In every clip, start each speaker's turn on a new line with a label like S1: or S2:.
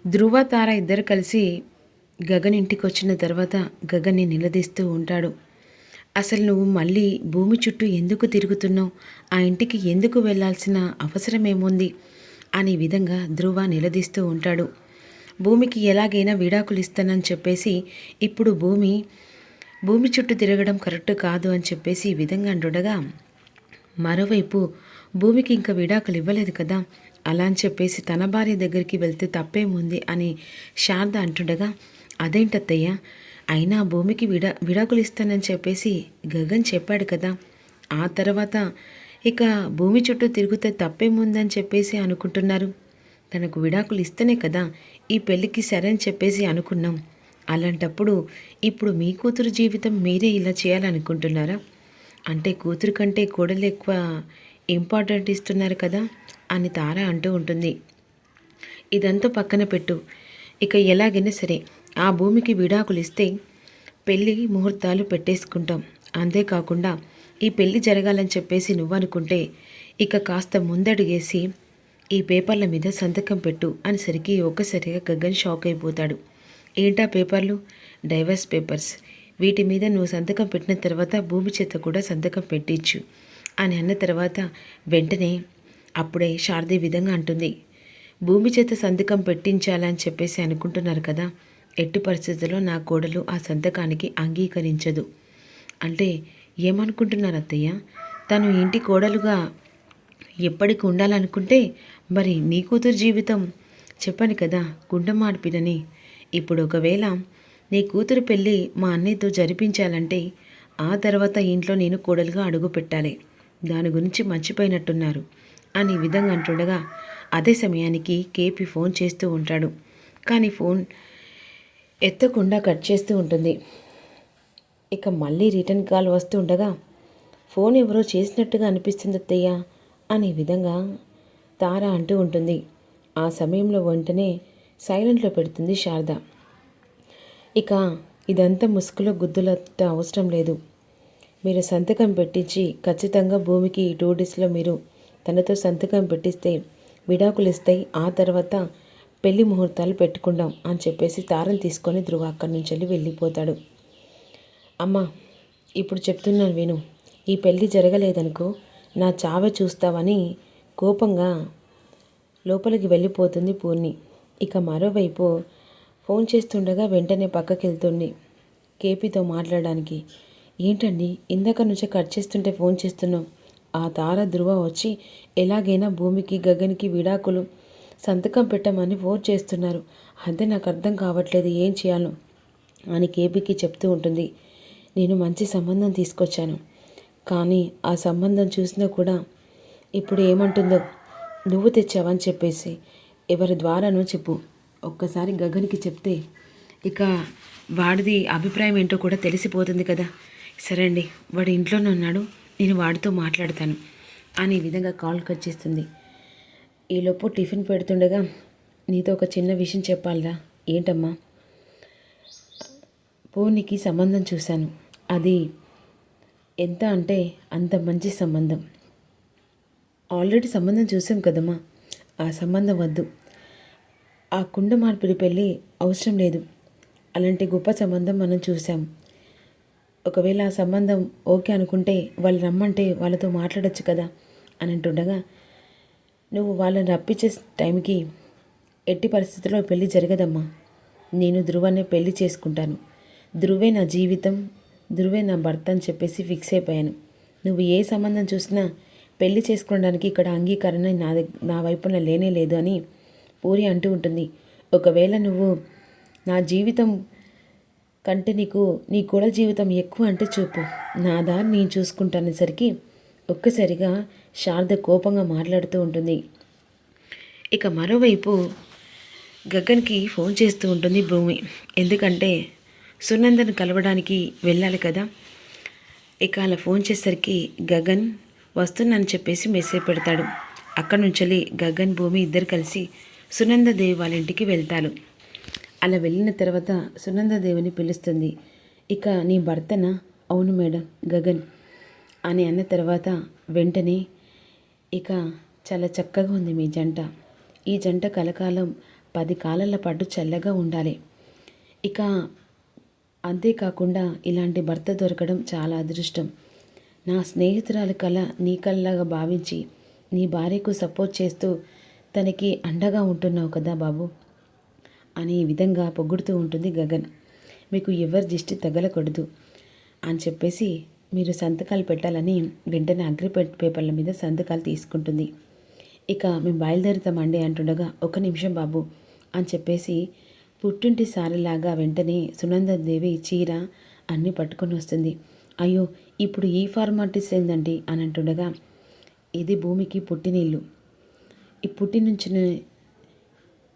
S1: ధ్రువ తార ఇద్దరు కలిసి గగన్ ఇంటికి వచ్చిన తర్వాత గగన్ని నిలదీస్తూ ఉంటాడు. అసలు నువ్వు మళ్ళీ భూమి చుట్టూ ఎందుకు తిరుగుతున్నావు? ఆ ఇంటికి ఎందుకు వెళ్ళాల్సిన అవసరం ఏముంది అనే విధంగా ధ్రువ నిలదీస్తూ ఉంటాడు. భూమికి ఎలాగైనా విడాకులు ఇస్తానని చెప్పేసి ఇప్పుడు భూమి చుట్టూ తిరగడం కరెక్ట్ కాదు అని చెప్పేసి ఈ విధంగా అంటుండగా, మరోవైపు భూమికి ఇంకా విడాకులు ఇవ్వలేదు కదా, అలా అని చెప్పేసి తన భార్య దగ్గరికి వెళ్తే తప్పేముంది అని శారద అంటుండగా, అదేంటత్తయ్య, అయినా భూమికి విడాకులు ఇస్తానని చెప్పేసి గగన్ చెప్పాడు కదా, ఆ తర్వాత ఇక భూమి చుట్టూ తిరిగితే తప్పేముందని చెప్పేసి అనుకుంటున్నారు. తనకు విడాకులు ఇస్తేనే కదా ఈ పెళ్ళికి సరే అని చెప్పేసి అనుకున్నాం. అలాంటప్పుడు ఇప్పుడు మీ కూతురు జీవితం మీరే ఇలా చేయాలనుకుంటున్నారా? అంటే కూతురు కంటే కోడలు ఎక్కువ ఇంపార్టెంట్ ఇస్తున్నారు కదా అని తార అంటూ ఉంటుంది. ఇదంతా పక్కన పెట్టు, ఇక ఎలాగైనా సరే ఆ భూమికి విడాకులు ఇస్తే పెళ్ళి ముహూర్తాలు పెట్టేసుకుంటాం. అంతేకాకుండా ఈ పెళ్ళి జరగాలని చెప్పేసి నువ్వనుకుంటే ఇక కాస్త ముందడుగేసి ఈ పేపర్ల మీద సంతకం పెట్టు అనేసరికి ఒక్కసారిగా గగన్ షాక్ అయిపోతాడు. ఏంటా పేపర్లు? Divorce papers. వీటి మీద నువ్వు సంతకం పెట్టిన తర్వాత భూమి చేత కూడా సంతకం పెట్టించు అని అన్న తర్వాత వెంటనే అప్పుడే శారద విధంగా అంటుంది, భూమి చేత సంతకం పెట్టించాలని చెప్పేసి అనుకుంటున్నారు కదా, ఎట్టి పరిస్థితుల్లో నా కోడలు ఆ సంతకానికి అంగీకరించదు. అంటే ఏమనుకుంటున్నారు అత్తయ్య? తను ఇంటి కోడలుగా ఎప్పటికి ఉండాలనుకుంటే మరి నీ కూతురు జీవితం చెప్పను కదా గుండెమాడిపినని. ఇప్పుడు ఒకవేళ నీ కూతురు పెళ్ళి మా అన్నయ్యతో జరిపించాలంటే ఆ తర్వాత ఇంట్లో నేను కోడలుగా అడుగు పెట్టాలి. దాని గురించి మర్చిపోయినట్టున్నారు అని విధంగా అంటుండగా అదే సమయానికి కేపీ ఫోన్ చేస్తూ ఉంటాడు. కానీ ఫోన్ ఎత్తకుండా కట్ చేస్తూ ఉంటుంది. ఇక మళ్ళీ రిటర్న్ కాల్ వస్తూ ఉండగా ఫోన్ ఎవరో చేసినట్టుగా అనిపిస్తుంది అత్తయ్య అనే విధంగా తార అంటూ ఉంటుంది. ఆ సమయంలో వెంటనే సైలెంట్లో పెడుతుంది శారద. ఇక ఇదంతా ముసుగులో గుద్దులట అవసరం లేదు. మీరు సంతకం పెట్టించి ఖచ్చితంగా భూమికి 2 డేస్లో మీరు తనతో సంతకం పెట్టిస్తే విడాకులు ఇస్తాయి. ఆ తర్వాత పెళ్లి ముహూర్తాలు పెట్టుకుందాం అని చెప్పేసి తారని తీసుకొని ధ్రువ అక్కడి నుంచి వెళ్ళిపోతాడు. అమ్మ, ఇప్పుడు చెప్తున్నాను విను, ఈ పెళ్ళి జరగలేదనుకో నా చావే చూస్తావని కోపంగా లోపలికి వెళ్ళిపోతుంది పూర్ణి. ఇక మరోవైపు ఫోన్ చేస్తుండగా వెంటనే పక్కకి వెళ్తుంది కేపీతో మాట్లాడడానికి. ఏంటండి ఇందాక నుంచే కట్ చేస్తుంటే ఫోన్ చేస్తున్నాం? ఆ తార ధ్రువ వచ్చి ఎలాగైనా భూమికి గగన్కి విడాకులు సంతకం పెట్టమని ఫోన్ చేస్తున్నారు. అదే నాకు అర్థం కావట్లేదు, ఏం చేయాలో అని కేపీకి చెప్తూ ఉంటుంది. నేను మంచి సంబంధం తీసుకొచ్చాను, కానీ ఆ సంబంధం చూసినా కూడా ఇప్పుడు ఏమంటుందో నువ్వు తెచ్చావని చెప్పేసి ఎవరి ద్వారానో చెప్పు. ఒక్కసారి గగన్కి చెప్తే ఇక వాడిది అభిప్రాయం ఏంటో కూడా తెలిసిపోతుంది కదా. సరే అండి, వాడు ఇంట్లోనే ఉన్నాడు, నేను వాడితో మాట్లాడతాను అని విధంగా కాల్ కట్ చేస్తుంది. ఈలోపు టిఫిన్ పెడుతుండగా నీతో ఒక చిన్న విషయం చెప్పాలరా. ఏంటమ్మా? పూర్ణికి సంబంధం చూశాను, అది ఎంత అంటే అంత మంచి సంబంధం. ఆల్రెడీ సంబంధం చూసాం కదమ్మా, ఆ సంబంధం వద్దు. ఆ కుండ మార్పిడి పెళ్ళి అవసరం లేదు. అలాంటి గొప్ప సంబంధం మనం చూసాం. ఒకవేళ ఆ సంబంధం ఓకే అనుకుంటే వాళ్ళు రమ్మంటే వాళ్ళతో మాట్లాడొచ్చు కదా అని అంటుండగా, నువ్వు వాళ్ళని రప్పించే టైంకి ఎట్టి పరిస్థితుల్లో పెళ్ళి జరగదమ్మా. నేను ధ్రువనే పెళ్ళి చేసుకుంటాను. ధ్రువే నా జీవితం, ధ్రువే నా భర్త అని చెప్పేసి ఫిక్స్ అయిపోయాను. నువ్వు ఏ సంబంధం చూసినా పెళ్లి చేసుకోవడానికి ఇక్కడ అంగీకరణ నా వైపున లేనే లేదు అని పూరి అంటూ ఉంటుంది. ఒకవేళ నువ్వు నా జీవితం కంటే నీ కూడా జీవితం ఎక్కువ అంటే చూపు, నా దారి నేను చూసుకుంటానేసరికి ఒక్కసారిగా శారద కోపంగా మాట్లాడుతూ ఉంటుంది. ఇక మరోవైపు గగన్కి ఫోన్ చేస్తూ ఉంటుంది భూమి. ఎందుకంటే సునందను కలవడానికి వెళ్ళాలి కదా. ఇక అలా ఫోన్ చేసేసరికి గగన్ వస్తున్నానని చెప్పేసి మెసేజ్ పెడతాడు. అక్కడి నుంచి గగన్ భూమి ఇద్దరు కలిసి సునందదేవి వాళ్ళ ఇంటికి వెళ్తారు. అలా వెళ్ళిన తర్వాత సునందదేవిని పిలుస్తుంది. ఇక నీ భర్తనా? అవును మేడం, గగన్ అని అన్న తర్వాత వెంటనే ఇక చాలా చక్కగా ఉంది మీ జంట, ఈ జంట కలకాలం 10 కాలాల పాటు చల్లగా ఉండాలి. ఇక అంతేకాకుండా ఇలాంటి భర్త దొరకడం చాలా అదృష్టం. నా స్నేహితురాలి కళ నీ కళలాగా భావించి నీ భార్యకు సపోర్ట్ చేస్తూ తనకి అండగా ఉంటున్నావు కదా బాబు అని ఈ విధంగా పొగుడుతూ ఉంటుంది గగన్. మీకు ఎవరి దిష్టి తగలకూడదు అని చెప్పేసి మీరు సంతకాలు పెట్టాలని వెంటనే అగ్రిమెంట్ పేపర్ల మీద సంతకాలు తీసుకుంటుంది. ఇక మేము బయలుదేరుతామండి అంటుండగా, ఒక నిమిషం బాబు అని చెప్పేసి పుట్టింటి సారిలాగా వెంటనే సునందాదేవి చీర అన్నీ పట్టుకొని వస్తుంది. అయ్యో ఇప్పుడు ఈ ఫార్మాలిటీస్ ఏందండి అని అంటుండగా, ఇది భూమికి పుట్టినిల్లు. ఈ పుట్టి నుంచి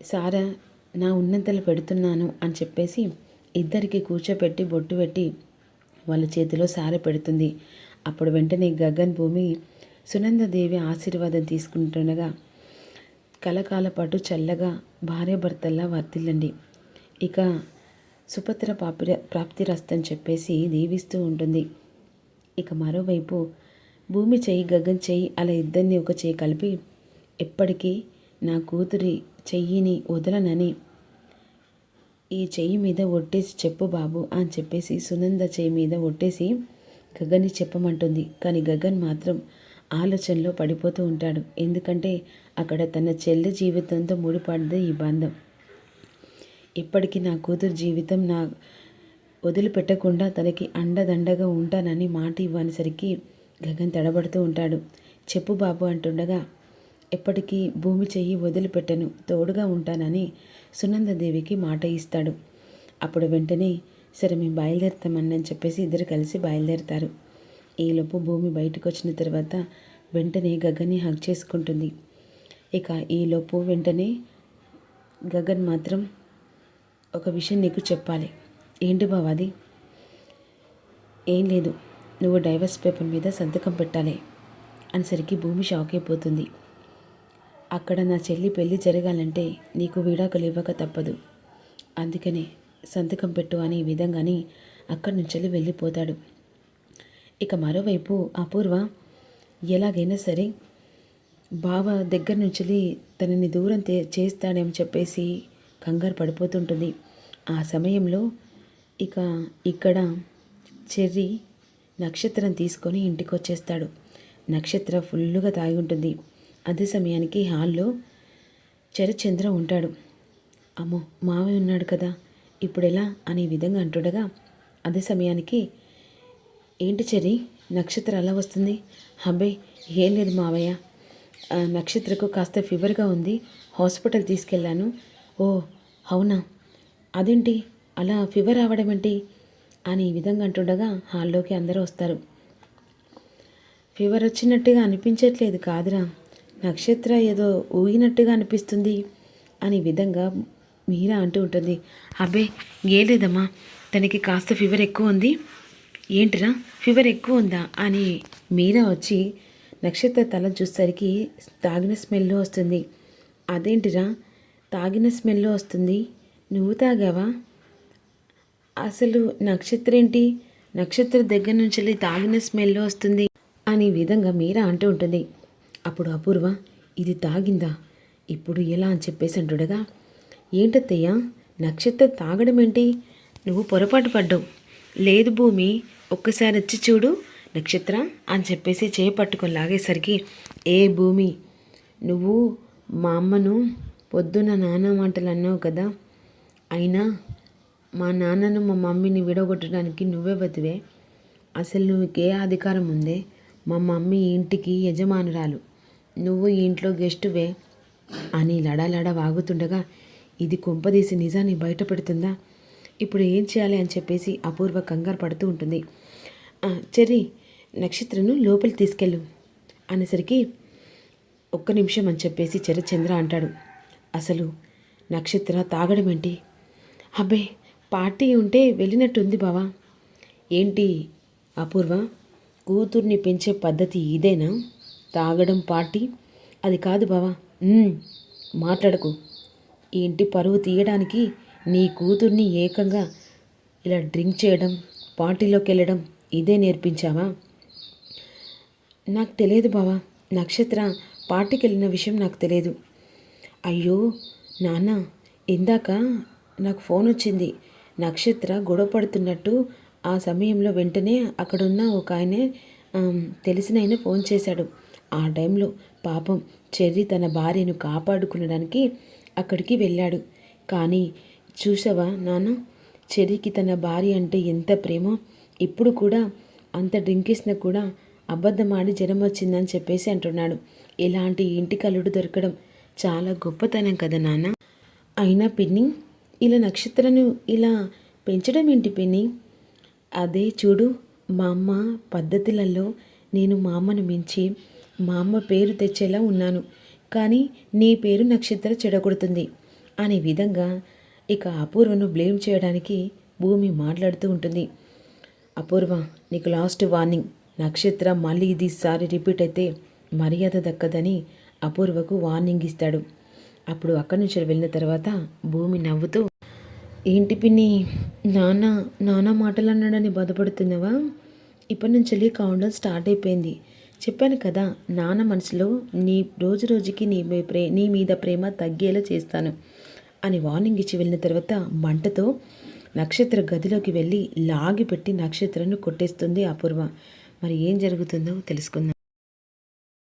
S1: సారా నా ఉన్నంతలు పెడుతున్నాను అని చెప్పేసి ఇద్దరికి కూర్చోపెట్టి బొట్టు పెట్టి వాళ్ళ చేతిలో సారె పెడుతుంది. అప్పుడు వెంటనే గగన్ భూమి సునందాదేవి ఆశీర్వాదం తీసుకుంటుండగా, కలకాల పాటు చల్లగా భార్యాభర్తల్లా వర్తిల్లండి, ఇక సుభద్ర ప్రాప్తిరస్తని చెప్పేసి దీవిస్తూ ఉంటుంది. ఇక మరోవైపు భూమి చెయ్యి గగన్ చెయ్యి అలా ఇద్దరిని ఒక చెయ్యి కలిపి, ఎప్పటికీ నా కూతురి చెయ్యిని వదలనని ఈ చెయ్యి మీద ఒట్టేసి చెప్పు బాబు అని చెప్పేసి సునంద చెయ్యి మీద ఒట్టేసి గగన్ని చెప్పమంటుంది. కానీ గగన్ మాత్రం ఆలోచనలో పడిపోతూ ఉంటాడు. ఎందుకంటే అక్కడ తన చెల్లి జీవితంతో ముడిపడ్డది ఈ బంధం. ఇప్పటికీ నా కూతురు జీవితం నా వదిలిపెట్టకుండా తనకి అండదండగా ఉంటానని మాట ఇవ్వనేసరికి గగన్ తడబడుతూ ఉంటాడు. చెప్పు బాబు అంటుండగా, ఎప్పటికీ భూమి చెయ్యి వదిలిపెట్టను, తోడుగా ఉంటానని సునందాదేవికి మాట ఇస్తాడు. అప్పుడు వెంటనే సరే మేము బయలుదేరుతామని చెప్పేసి ఇద్దరు కలిసి బయలుదేరుతారు. ఈలోపు భూమి బయటకు వచ్చిన తర్వాత వెంటనే గగన్ని హగ్ చేసుకుంటుంది. ఇక ఈలోపు వెంటనే గగన్ మాత్రం ఒక విషయం నీకు చెప్పాలి. ఏంటి బావ అది? ఏం లేదు, నువ్వు డైవర్స్ పేపర్ మీద సంతకం పెట్టాలి అనేసరికి భూమి షాక్ అయిపోతుంది. అక్కడ నా చెల్లి పెళ్ళి జరగాలంటే నీకు విడాకులు ఇవ్వక తప్పదు, అందుకని సంతకం పెట్టు అని ఈ విధంగాని అక్కడి నుంచి వెళ్ళిపోతాడు. ఇక మరోవైపు అపూర్వ ఎలాగైనా సరే బావ దగ్గర నుంచి తనని దూరం చేస్తాడని చెప్పేసి కంగారు పడిపోతుంటుంది. ఆ సమయంలో ఇక్కడ చెర్రీ నక్షత్రం తీసుకొని ఇంటికి వచ్చేస్తాడు. నక్షత్ర ఫుల్లుగా తాగి ఉంటుంది. అదే సమయానికి హాల్లో చరచంద్ర ఉంటాడు. అమ్మో మావయ్య ఉన్నాడు కదా, ఇప్పుడు ఎలా అనే విధంగా అంటుండగా, అదే సమయానికి ఏంటి చెర్రీ నక్షత్ర అలా వస్తుంది? అబ్బాయి ఏం లేదు మావయ్య, నక్షత్రకు కాస్త ఫీవర్గా ఉంది, హాస్పిటల్ తీసుకెళ్ళాను. ఓ అవునా, అదేంటి అలా ఫీవర్ రావడం ఏంటి అని ఈ విధంగా అంటుండగా హాల్లోకి అందరూ వస్తారు. ఫీవర్ వచ్చినట్టుగా అనిపించట్లేదు కాదురా, నక్షత్ర ఏదో ఊగినట్టుగా అనిపిస్తుంది అని విధంగా మీరా అంటూ ఉంటుంది. అబ్బే ఏ లేదమ్మా, తనకి కాస్త ఫీవర్ ఎక్కువ ఉంది. ఏంటిరా ఫీవర్ ఎక్కువ ఉందా అని మీరా వచ్చి నక్షత్ర తల చూసేసరికి తాగిన స్మెల్ వస్తుంది. అదేంటిరా తాగిన స్మెల్ వస్తుంది, నువ్వు తాగావా? అసలు నక్షత్ర ఏంటి, నక్షత్ర దగ్గర నుంచి తాగిన స్మెల్ వస్తుంది అని విధంగా మీరా అంటూ ఉంటుంది. అప్పుడు అపూర్వ ఇది తాగిందా, ఇప్పుడు ఎలా అని చెప్పేసి అంటుండగా, ఏంటత్తయ్య నక్షత్ర తాగడం ఏంటి, నువ్వు పొరపాటు పడ్డావు. లేదు భూమి, ఒక్కసారి వచ్చి చూడు నక్షత్ర అని చెప్పేసి చేపట్టుకొని లాగేసరికి, ఏ భూమి నువ్వు మా అమ్మను పొద్దున్న నాన్న మాటలు అన్నావు కదా, అయినా మా నాన్నను మా మమ్మీని విడగొట్టడానికి నువ్వే బతివే, అసలు నువ్వుకే అధికారం ఉందే? మా మమ్మీ ఇంటికి యజమానురాలు, నువ్వు ఈ ఇంట్లో గెస్టువే అని లడాలడా వాగుతుండగా, ఇది కుంపదీసి నిజాన్ని బయట పెడుతుందా, ఇప్పుడు ఏం చేయాలి అని చెప్పేసి అపూర్వ కంగారు పడుతూ ఉంటుంది. చెర్రీ నక్షత్రను లోపలికి తీసుకెళ్ళు అనేసరికి, ఒక్క నిమిషం అని చెప్పేసి చంద్ర అంటాడు. అసలు నక్షత్ర తాగడం ఏంటి? అబ్బే పార్టీ ఉంటే వెళ్ళినట్టుంది బావా. ఏంటి అపూర్వ, కూతుర్ని పెంచే పద్ధతి ఇదేనా? తాగడం పార్టీ? అది కాదు బావా. మాట్లాడకు. ఈ ఇంటి పరువు తీయడానికి నీ కూతుర్ని ఏకంగా ఇలా డ్రింక్ చేయడం, పార్టీలోకి వెళ్ళడం ఇదే నేర్పించావా? నాకు తెలియదు బావా, నక్షత్ర పార్టీకి వెళ్ళిన విషయం నాకు తెలియదు. అయ్యో నాన్న, ఇందాక నాకు ఫోన్ వచ్చింది. నక్షత్ర గొడవ పడుతున్నట్టు ఆ సమయంలో వెంటనే అక్కడున్న ఒక తెలిసిన ఆయన ఫోన్ చేశాడు. ఆ టైంలో పాపం చెర్రి తన భార్యను కాపాడుకునడానికి అక్కడికి వెళ్ళాడు. కానీ చూసావా నాన్న, చెర్రికి తన భార్య అంటే ఎంత ప్రేమో. ఇప్పుడు కూడా అంత డ్రింక్ చేసినా కూడా అబద్ధమాడి జ్వరం వచ్చిందని చెప్పేసి అంటున్నాడు. ఇలాంటి ఇంటికి అల్లుడు దొరకడం చాలా గొప్పతనం కదా నాన్న. అయినా పిన్ని, ఇలా నక్షత్రను ఇలా పెంచడం ఏంటి పిన్ని? అదే చూడు, మా అమ్మ పద్ధతులలో నేను మా అమ్మను మించి మా అమ్మ పేరు తెచ్చేలా ఉన్నాను. కానీ నీ పేరు నక్షత్ర చెడగొడుతుంది అనే విధంగా ఇక అపూర్వను బ్లేమ్ చేయడానికి భూమి మాట్లాడుతూ ఉంటుంది. అపూర్వ, నీకు లాస్ట్ వార్నింగ్. నక్షత్ర మళ్ళీ ఇదిసారి రిపీట్ అయితే మర్యాద దక్కదని అపూర్వకు వార్నింగ్ ఇస్తాడు. అప్పుడు అక్కడి నుంచి వెళ్ళిన తర్వాత భూమి నవ్వుతూ, ఏంటి పిన్ని, నాన్న మాటలు అన్నాడని బాధపడుతున్నావా? ఇప్పటి నుంచి కౌంటర్ స్టార్ట్ అయిపోయింది. చెప్పాను కదా, నాన్న మనసులో రోజు రోజుకి నీ మీద ప్రేమ తగ్గేలా చేస్తాను అని వార్నింగ్ ఇచ్చి వెళ్ళిన తర్వాత మంటతో నక్షత్ర గదిలోకి వెళ్ళి లాగిపెట్టి నక్షత్రను కొట్టేస్తుంది అపూర్వ. మరి ఏం జరుగుతుందో తెలుసుకుందాం.